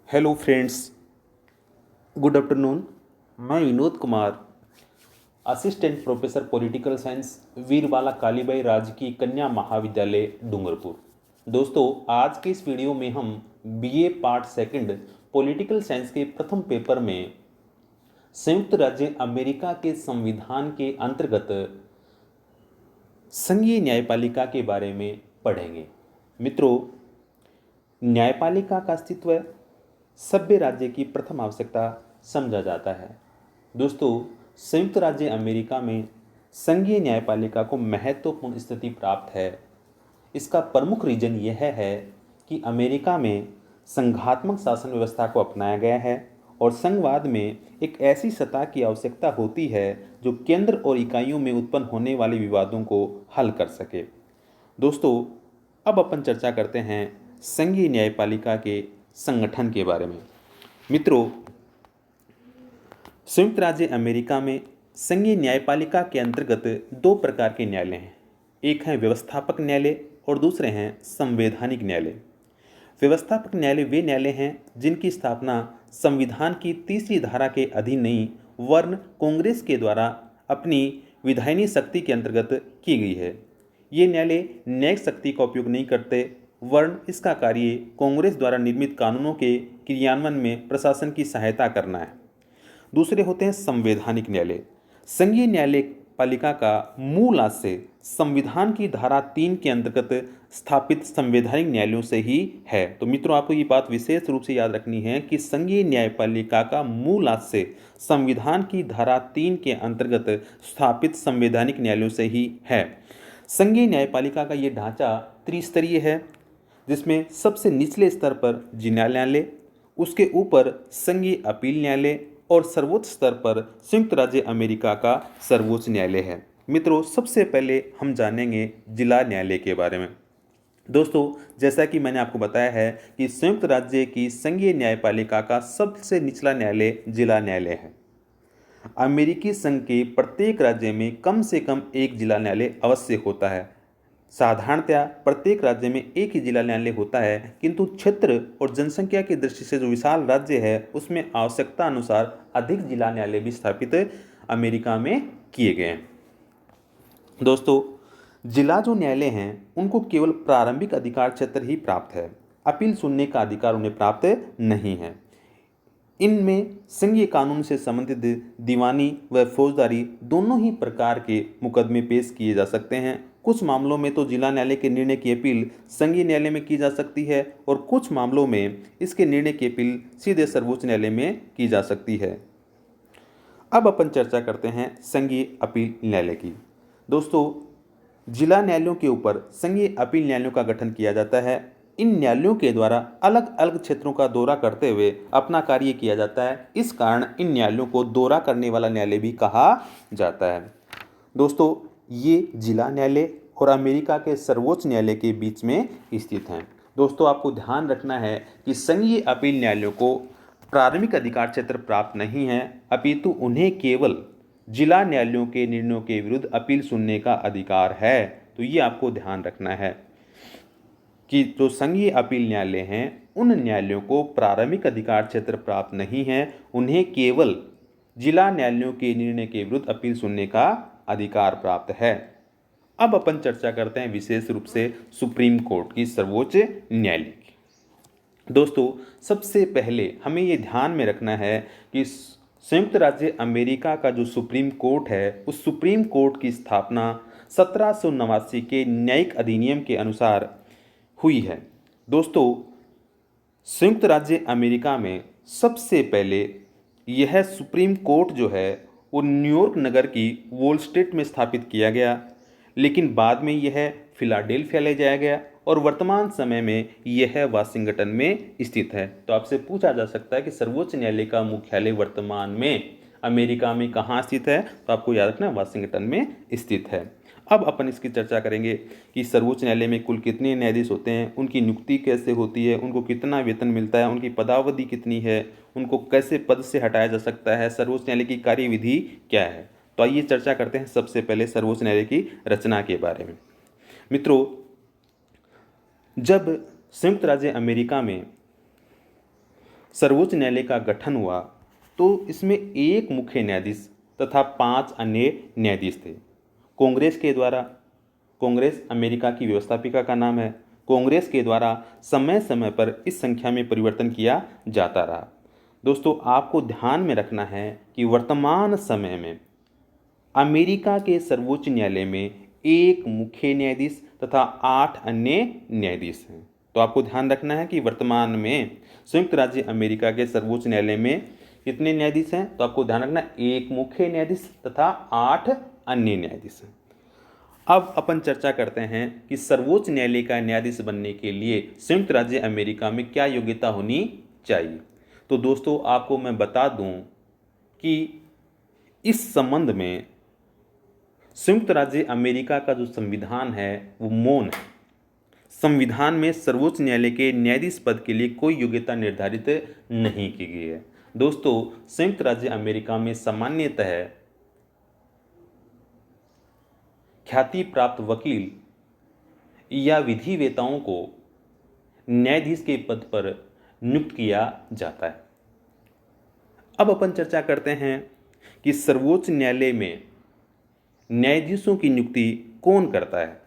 Hello friends, good afternoon. मैं Vinod Kumar, assistant professor political science, Veerbala Kalibai राजकीय कन्या महाविद्यालय डूंगरपुर। दोस्तों, आज के इस वीडियो में हम BA part second political science के प्रथम पेपर में संयुक्त राज्य अमेरिका के संविधान के अंतर्गत संघीय न्यायपालिका के बारे में पढ़ेंगे। मित्रों, न्यायपालिका का अस्तित्व सभ्य राज्य की प्रथम आवश्यकता समझा जाता है। दोस्तों, संयुक्त राज्य अमेरिका में संघीय न्यायपालिका को महत्वपूर्ण स्थिति प्राप्त है। इसका प्रमुख रीजन यह है कि अमेरिका में संघात्मक शासन व्यवस्था को अपनाया गया है और संघवाद में एक ऐसी सत्ता की आवश्यकता होती है जो केंद्र और इकाइयों में उत्पन्न होने वाले विवादों को हल कर सके। दोस्तों, अब अपन चर्चा करते हैं संघीय न्यायपालिका के संगठन के बारे में। मित्रों, संयुक्त राज्य अमेरिका में संघीय न्यायपालिका के अंतर्गत दो प्रकार के न्यायालय हैं। एक है व्यवस्थापक न्यायालय और दूसरे हैं संवैधानिक न्यायालय। व्यवस्थापक न्यायालय वे न्यायालय हैं जिनकी स्थापना संविधान की तीसरी धारा के अधीन नहीं वरन कांग्रेस के द्वारा अपनी विधायनी शक्ति के अंतर्गत की गई है। ये न्यायालय न्यायिक शक्ति का उपयोग नहीं करते वरन इसका कार्य कांग्रेस द्वारा निर्मित कानूनों के क्रियान्वयन में प्रशासन की सहायता करना है। दूसरे होते हैं संवैधानिक न्यायालय। संघीय न्यायपालिका का मूल आशय संविधान की धारा 3 के अंतर्गत स्थापित संवैधानिक न्यायालयों से ही है। तो मित्रों, आपको ये बात विशेष रूप से याद रखनी है कि संघीय न्यायपालिका का मूल आशय संविधान की धारा 3 के अंतर्गत स्थापित संवैधानिक न्यायालयों से ही है। संघीय न्यायपालिका का ये ढांचा त्रिस्तरीय है, जिसमें सबसे निचले स्तर पर जिला न्यायालय, उसके ऊपर संघीय अपील न्यायालय और सर्वोच्च स्तर पर संयुक्त राज्य अमेरिका का सर्वोच्च न्यायालय है। मित्रों, सबसे पहले हम जानेंगे जिला न्यायालय के बारे में। दोस्तों, जैसा कि मैंने आपको बताया है कि संयुक्त राज्य की संघीय न्यायपालिका का सबसे निचला न्यायालय जिला न्यायालय है। अमेरिकी संघ के प्रत्येक राज्य में कम से कम एक जिला न्यायालय अवश्य होता है। साधारणतया प्रत्येक राज्य में एक ही जिला न्यायालय होता है, किंतु क्षेत्र और जनसंख्या की दृष्टि से जो विशाल राज्य है उसमें आवश्यकता अनुसार अधिक जिला न्यायालय भी स्थापित अमेरिका में किए गए हैं। दोस्तों, जिला जो न्यायालय हैं उनको केवल प्रारंभिक अधिकार क्षेत्र ही प्राप्त है, अपील सुनने का अधिकार उन्हें प्राप्त नहीं है। इनमें संघीय कानून से संबंधित दीवानी व फौजदारी दोनों ही प्रकार के मुकदमे पेश किए जा सकते हैं। कुछ मामलों में तो जिला न्यायालय के निर्णय की अपील संघीय न्यायालय में की जा सकती है और कुछ मामलों में इसके निर्णय की अपील सीधे सर्वोच्च न्यायालय में की जा सकती है। अब अपन चर्चा करते हैं संघीय अपील न्यायालय की। दोस्तों, जिला न्यायालयों के ऊपर संघीय अपील न्यायालयों का गठन किया जाता है। इन न्यायालयों के द्वारा अलग अलग क्षेत्रों का दौरा करते हुए अपना कार्य किया जाता है। इस कारण इन न्यायालयों को दौरा करने वाला न्यायालय भी कहा जाता है। दोस्तों, ये जिला न्यायालय और अमेरिका के सर्वोच्च न्यायालय के बीच में स्थित हैं। दोस्तों, आपको ध्यान रखना है कि संघीय अपील न्यायालयों को प्रारंभिक अधिकार क्षेत्र प्राप्त नहीं है, अपितु उन्हें केवल जिला न्यायालयों के निर्णयों के विरुद्ध अपील सुनने का अधिकार है। तो ये आपको ध्यान रखना है कि जो संघीय अपील न्यायालय हैं उन न्यायालयों को प्रारंभिक अधिकार क्षेत्र प्राप्त नहीं है, उन्हें केवल जिला न्यायालयों के निर्णय के विरुद्ध अपील सुनने का अधिकार प्राप्त है। अब अपन चर्चा करते हैं विशेष रूप से सुप्रीम कोर्ट की, सर्वोच्च न्यायालय की। दोस्तों, सबसे पहले हमें ये ध्यान में रखना है कि संयुक्त राज्य अमेरिका का जो सुप्रीम कोर्ट है उस सुप्रीम कोर्ट की स्थापना 1789 के न्यायिक अधिनियम के अनुसार हुई है। दोस्तों, संयुक्त राज्य अमेरिका में सबसे पहले यह सुप्रीम कोर्ट जो है वो न्यूयॉर्क नगर की वॉल स्ट्रीट में स्थापित किया गया, लेकिन बाद में यह फिलाडेल्फिया ले जाया गया और वर्तमान समय में यह वाशिंगटन में स्थित है। तो आपसे पूछा जा सकता है कि सर्वोच्च न्यायालय का मुख्यालय वर्तमान में अमेरिका में कहाँ स्थित है, तो आपको याद रखना वाशिंगटन में स्थित है। अब अपन इसकी चर्चा करेंगे कि सर्वोच्च न्यायालय में कुल कितने न्यायाधीश होते हैं, उनकी नियुक्ति कैसे होती है, उनको कितना वेतन मिलता है, उनकी पदावधि कितनी है, उनको कैसे पद से हटाया जा सकता है, सर्वोच्च न्यायालय की कार्यविधि क्या है। तो आइए चर्चा करते हैं सबसे पहले सर्वोच्च न्यायालय की रचना के बारे में। मित्रों, जब संयुक्त राज्य अमेरिका में सर्वोच्च न्यायालय का गठन हुआ तो इसमें एक मुख्य न्यायाधीश तथा 5 अन्य न्यायाधीश थे। कांग्रेस अमेरिका की व्यवस्थापिका का नाम है। कांग्रेस के द्वारा समय समय पर इस संख्या में परिवर्तन किया जाता रहा। दोस्तों, आपको ध्यान में रखना है कि वर्तमान समय में अमेरिका के सर्वोच्च न्यायालय में एक मुख्य न्यायाधीश तथा 8 अन्य न्यायाधीश हैं। तो आपको ध्यान रखना है कि वर्तमान में संयुक्त राज्य अमेरिका के सर्वोच्च न्यायालय में कितने न्यायाधीश हैं। तो आपको ध्यान रखना, एक मुख्य न्यायाधीश तथा 8 अन्य न्यायाधीश हैं। अब अपन चर्चा करते हैं कि सर्वोच्च न्यायालय का न्यायाधीश बनने के लिए संयुक्त राज्य अमेरिका में क्या योग्यता होनी चाहिए। तो दोस्तों, आपको मैं बता दूं कि इस संबंध में संयुक्त राज्य अमेरिका का जो संविधान है वो मौन है। संविधान में सर्वोच्च न्यायालय के न्यायाधीश पद के लिए कोई योग्यता निर्धारित नहीं की गई है। दोस्तों, संयुक्त राज्य अमेरिका में सामान्यतः ख्याति प्राप्त वकील या विधिवेताओं को न्यायाधीश के पद पर नियुक्त किया जाता है। अब अपन चर्चा करते हैं कि सर्वोच्च न्यायालय में न्यायाधीशों की नियुक्ति कौन करता है।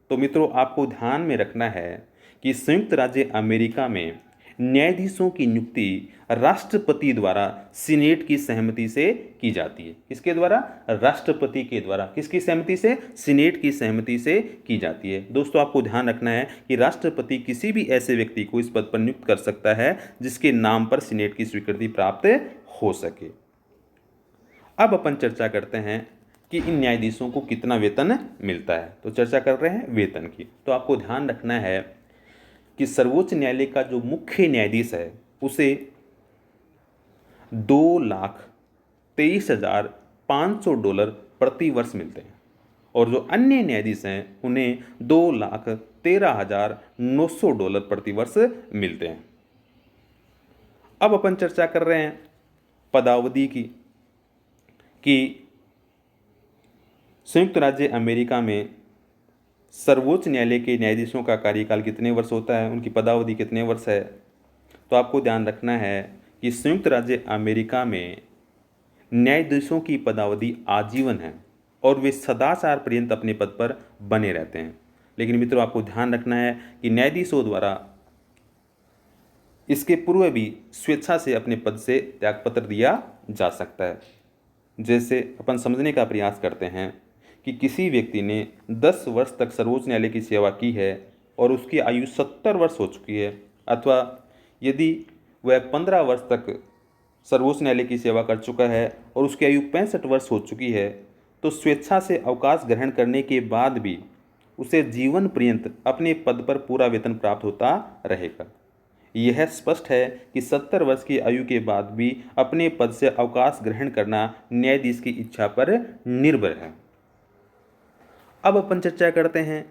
तो मित्रों, आपको ध्यान में रखना है कि संयुक्त राज्य अमेरिका में न्यायाधीशों की नियुक्ति राष्ट्रपति द्वारा सीनेट की सहमति से की जाती है। किसके द्वारा? राष्ट्रपति के द्वारा। किसकी सहमति से? सीनेट की सहमति से की जाती है। दोस्तों, आपको ध्यान रखना है कि राष्ट्रपति किसी भी ऐसे व्यक्ति को इस पद पर नियुक्त कर सकता है जिसके नाम पर सीनेट की स्वीकृति प्राप्त हो सके। अब अपन चर्चा करते हैं कि इन न्यायाधीशों को कितना वेतन मिलता है। तो चर्चा कर रहे हैं वेतन की। तो आपको ध्यान रखना है कि सर्वोच्च न्यायालय का जो मुख्य न्यायाधीश है उसे $2,23,500 प्रति वर्ष मिलते हैं और जो अन्य न्यायाधीश हैं उन्हें $2,13,900 प्रति वर्ष मिलते हैं। अब अपन चर्चा कर रहे हैं पदावधि की कि संयुक्त राज्य अमेरिका में सर्वोच्च न्यायालय के न्यायाधीशों का कार्यकाल कितने वर्ष होता है, उनकी पदावधि कितने वर्ष है। तो आपको ध्यान रखना है कि संयुक्त राज्य अमेरिका में न्यायाधीशों की पदावधि आजीवन है और वे सदाचार पर्यंत अपने पद पर बने रहते हैं। लेकिन मित्रों, आपको ध्यान रखना है कि न्यायाधीशों द्वारा इसके पूर्व भी स्वेच्छा से अपने पद से त्यागपत्र दिया जा सकता है। जैसे अपन समझने का प्रयास करते हैं कि किसी व्यक्ति ने 10 वर्ष तक सर्वोच्च न्यायालय की सेवा की है और उसकी आयु 70 वर्ष हो चुकी है, अथवा यदि वह 15 वर्ष तक सर्वोच्च न्यायालय की सेवा कर चुका है और उसकी आयु 65 वर्ष हो चुकी है, तो स्वेच्छा से अवकाश ग्रहण करने के बाद भी उसे जीवन पर्यंत अपने पद पर पूरा वेतन प्राप्त होता रहेगा। यह स्पष्ट है कि 70 वर्ष की आयु के बाद भी अपने पद से अवकाश ग्रहण करना न्यायाधीश की इच्छा पर निर्भर है। अब अपन चर्चा करते हैं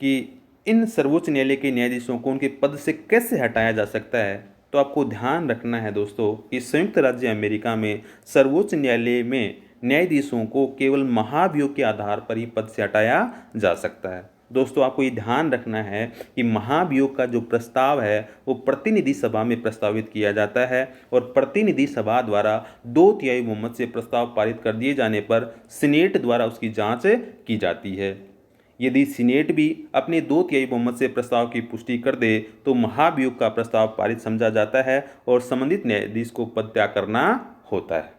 कि इन सर्वोच्च न्यायालय के न्यायाधीशों को उनके पद से कैसे हटाया जा सकता है। तो आपको ध्यान रखना है दोस्तों कि संयुक्त राज्य अमेरिका में सर्वोच्च न्यायालय में न्यायाधीशों को केवल महाभियोग के आधार पर ही पद से हटाया जा सकता है। दोस्तों, आपको ये ध्यान रखना है कि महाभियोग का जो प्रस्ताव है वो प्रतिनिधि सभा में प्रस्तावित किया जाता है और प्रतिनिधि सभा द्वारा 2/3 बहुमत से प्रस्ताव पारित कर दिए जाने पर सीनेट द्वारा उसकी जांच की जाती है। यदि सीनेट भी अपने 2/3 बहुमत से प्रस्ताव की पुष्टि कर दे तो महाभियोग का प्रस्ताव पारित समझा जाता है और संबंधित न्यायाधीश को पद त्याग करना होता है।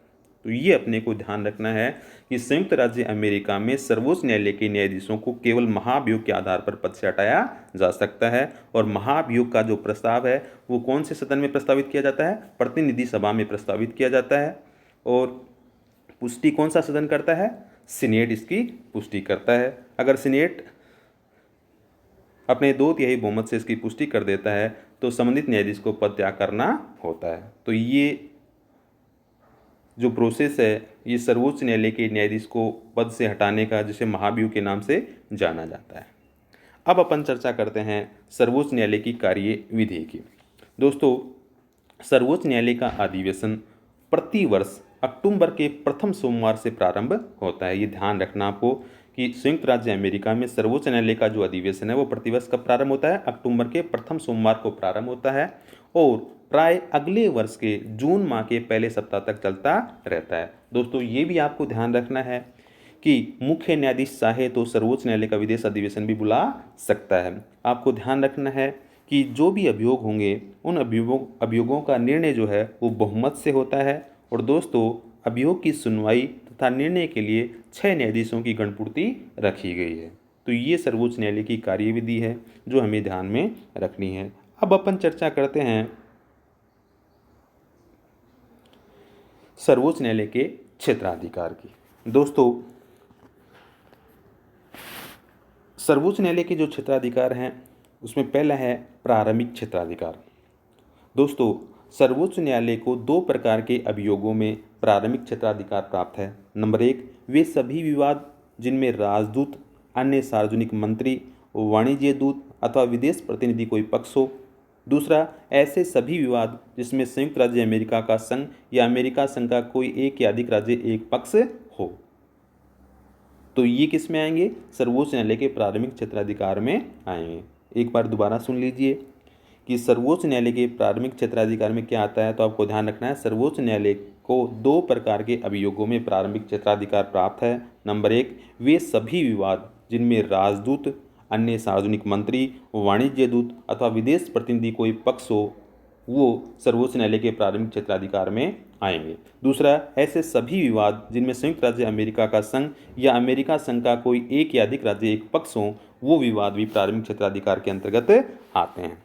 तो ये अपने को ध्यान रखना है कि संयुक्त राज्य अमेरिका में सर्वोच्च न्यायालय के न्यायाधीशों को केवल महाभियोग के आधार पर पद से हटाया जा सकता है और महाभियोग का जो प्रस्ताव है वो कौन से सदन में प्रस्तावित किया जाता है? प्रतिनिधि सभा में प्रस्तावित किया जाता है और पुष्टि कौन सा सदन करता है? सीनेट इसकी पुष्टि करता है। अगर सीनेट अपने 2/3 बहुमत से इसकी पुष्टि कर देता है तो संबंधित न्यायाधीश को पद त्याग करना होता है। तो ये जो प्रोसेस है ये सर्वोच्च न्यायालय के न्यायाधीश को पद से हटाने का, जिसे महाभियोग के नाम से जाना जाता है। अब अपन चर्चा करते हैं सर्वोच्च न्यायालय की कार्यविधि की। दोस्तों, सर्वोच्च न्यायालय का अधिवेशन प्रति वर्ष अक्टूबर के प्रथम सोमवार से प्रारंभ होता है। ये ध्यान रखना आपको कि संयुक्त राज्य अमेरिका में सर्वोच्च न्यायालय का जो अधिवेशन है वो प्रतिवर्ष कब प्रारंभ होता है? अक्टूबर के प्रथम सोमवार को प्रारंभ होता है और प्राय अगले वर्ष के जून माह के पहले सप्ताह तक चलता रहता है। दोस्तों ये भी आपको ध्यान रखना है कि मुख्य न्यायाधीश चाहे तो सर्वोच्च न्यायालय का विदेश अधिवेशन भी बुला सकता है। आपको ध्यान रखना है कि जो भी अभियोग होंगे उन अभियोगों का निर्णय जो है वो बहुमत से होता है। और दोस्तों अभियोग की सुनवाई तथा निर्णय के लिए 6 न्यायाधीशों की गणपूर्ति रखी गई है। तो ये सर्वोच्च न्यायालय की कार्यविधि है जो हमें ध्यान में रखनी है। अब अपन चर्चा करते हैं सर्वोच्च न्यायालय के क्षेत्राधिकार की। दोस्तों सर्वोच्च न्यायालय के जो क्षेत्राधिकार हैं उसमें पहला है प्रारंभिक क्षेत्राधिकार। दोस्तों सर्वोच्च न्यायालय को 2 प्रकार के अभियोगों में प्रारंभिक क्षेत्राधिकार प्राप्त है। नंबर 1, वे सभी विवाद जिनमें राजदूत, अन्य सार्वजनिक मंत्री, वाणिज्य दूत अथवा विदेश प्रतिनिधि कोई पक्ष हो। दूसरा, ऐसे सभी विवाद जिसमें संयुक्त राज्य अमेरिका का संघ या अमेरिका संघ का कोई एक या अधिक राज्य एक पक्ष हो। तो ये किस में आएंगे? सर्वोच्च न्यायालय के प्रारंभिक क्षेत्राधिकार में आएंगे। एक बार दोबारा सुन लीजिए कि सर्वोच्च न्यायालय के प्रारंभिक क्षेत्राधिकार में क्या आता है। तो आपको ध्यान रखना है सर्वोच्च न्यायालय को 2 प्रकार के अभियोगों में प्रारंभिक क्षेत्राधिकार प्राप्त है। नंबर 1, वे सभी विवाद जिनमें राजदूत, अन्य सार्वजनिक मंत्री, वाणिज्य दूत अथवा विदेश प्रतिनिधि कोई पक्ष हो वो सर्वोच्च न्यायालय के प्रारंभिक क्षेत्राधिकार में आएंगे। दूसरा, ऐसे सभी विवाद जिनमें संयुक्त राज्य अमेरिका का संघ या अमेरिका संघ का कोई एक या अधिक राज्य एक पक्ष हो वो विवाद भी प्रारंभिक क्षेत्राधिकार के अंतर्गत आते हैं।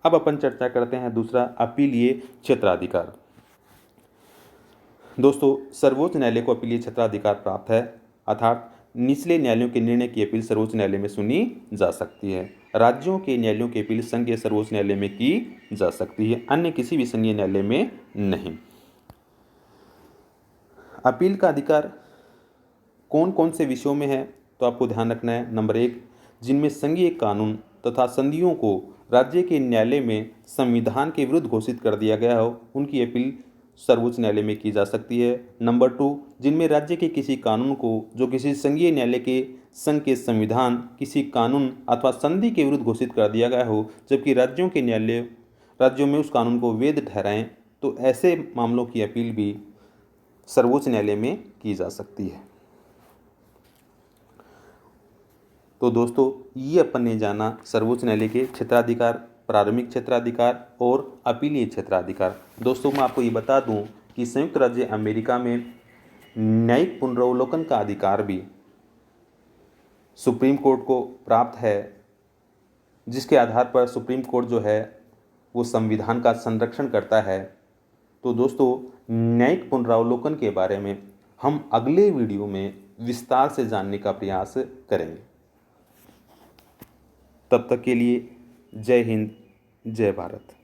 अब अपन चर्चा करते हैं दूसरा, अपीलीय क्षेत्राधिकार। दोस्तों सर्वोच्च न्यायालय को अपीलीय क्षेत्राधिकार प्राप्त है, अर्थात निचले न्यायालयों के निर्णय की अपील सर्वोच्च न्यायालय में सुनी जा सकती है। राज्यों के न्यायालयों की अपील संघीय सर्वोच्च न्यायालय में की जा सकती है, अन्य किसी भी संघीय न्यायालय में नहीं। अपील का अधिकार कौन कौन से विषयों में है? तो आपको ध्यान रखना है। नंबर 1, जिनमें संघीय कानून तथा संधियों को राज्य के न्यायालय में संविधान के विरुद्ध घोषित कर दिया गया हो उनकी अपील सर्वोच्च न्यायालय में की जा सकती है। नंबर 2, जिनमें राज्य के किसी कानून को जो किसी संघीय न्यायालय के संघ के संविधान, किसी कानून अथवा संधि के विरुद्ध घोषित कर दिया गया हो जबकि राज्यों के न्यायालय राज्यों में उस कानून को वैध ठहराएं, तो ऐसे मामलों की अपील भी सर्वोच्च न्यायालय में की जा सकती है। तो दोस्तों ये अपन ने जाना सर्वोच्च न्यायालय के क्षेत्राधिकार, प्रारंभिक क्षेत्राधिकार और अपीलीय क्षेत्राधिकार। दोस्तों मैं आपको ये बता दूं कि संयुक्त राज्य अमेरिका में न्यायिक पुनरावलोकन का अधिकार भी सुप्रीम कोर्ट को प्राप्त है, जिसके आधार पर सुप्रीम कोर्ट जो है वो संविधान का संरक्षण करता है। तो दोस्तों न्यायिक पुनरावलोकन के बारे में हम अगले वीडियो में विस्तार से जानने का प्रयास करेंगे। तब तक के लिए जय हिंद, जय भारत।